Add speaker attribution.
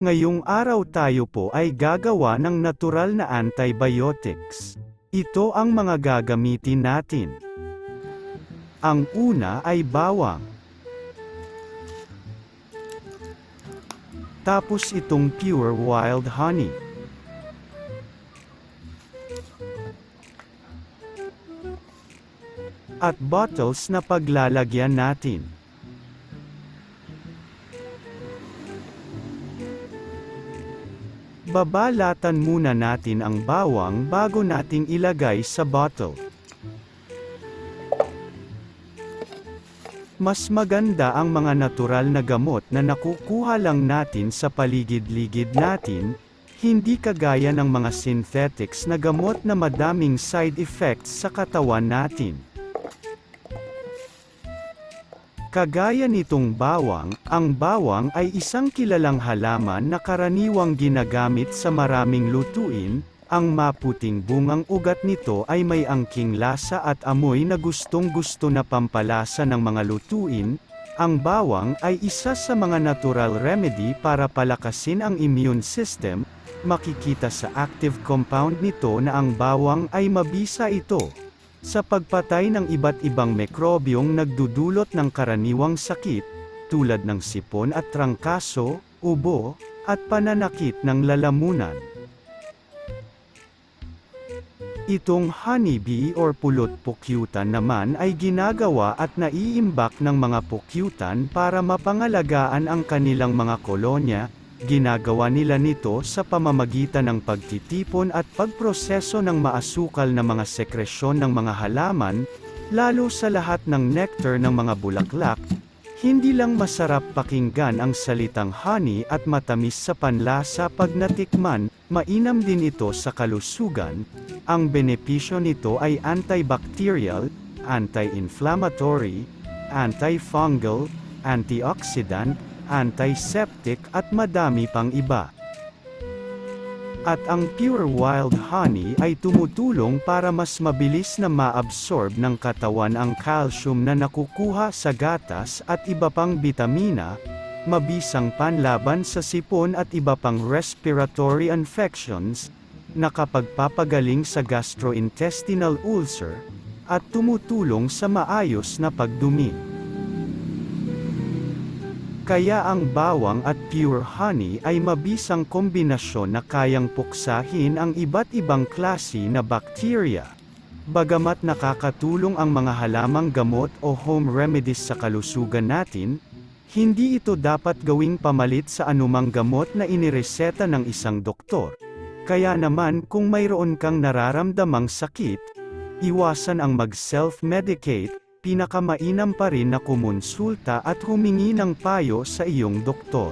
Speaker 1: Ngayong araw tayo po ay gagawa ng natural na antibiotics. Ito ang mga gagamitin natin. Ang una ay bawang. Tapos itong pure wild honey. At bottles na paglalagyan natin. Babalatan muna natin ang bawang bago nating ilagay sa bottle. Mas maganda ang mga natural na gamot na nakukuha lang natin sa paligid-ligid natin, hindi kagaya ng mga synthetics na gamot na madaming side effects sa katawan natin. Kagaya nitong bawang, ang bawang ay isang kilalang halaman na karaniwang ginagamit sa maraming lutuin. Ang maputing bungang ugat nito ay may angking lasa at amoy na gustong-gusto na pampalasa ng mga lutuin. Ang bawang ay isa sa mga natural remedy para palakasin ang immune system. Makikita sa active compound nito na ang bawang ay mabisa ito sa pagpatay ng iba't ibang mikrobyong nagdudulot ng karaniwang sakit, tulad ng sipon at trangkaso, ubo, at pananakit ng lalamunan. Itong honeybee or pulot-pukyutan naman ay ginagawa at naiimbak ng mga pukyutan para mapangalagaan ang kanilang mga kolonya. Ginagawa nila nito sa pamamagitan ng pagtitipon at pagproseso ng maasukal na mga sekresyon ng mga halaman, lalo sa lahat ng nectar ng mga bulaklak. Hindi lang masarap pakinggan ang salitang honey at matamis sa panlasa pag natikman, mainam din ito sa kalusugan. Ang benepisyo nito ay antibacterial, anti-inflammatory, antifungal, antioxidant, antiseptic at madami pang iba. At ang pure wild honey ay tumutulong para mas mabilis na maabsorb ng katawan ang calcium na nakukuha sa gatas at iba pang bitamina, mabisang panlaban sa sipon at iba pang respiratory infections, nakapagpapagaling sa gastrointestinal ulcer, at tumutulong sa maayos na pagdumi. Kaya ang bawang at pure honey ay mabisang kombinasyon na kayang puksahin ang iba't ibang klase na bakterya. Bagamat nakakatulong ang mga halamang gamot o home remedies sa kalusugan natin, hindi ito dapat gawing pamalit sa anumang gamot na inireseta ng isang doktor. Kaya naman kung mayroon kang nararamdamang sakit, iwasan ang mag-self-medicate. Pinakamainam pa rin na kumonsulta at humingi ng payo sa iyong doktor.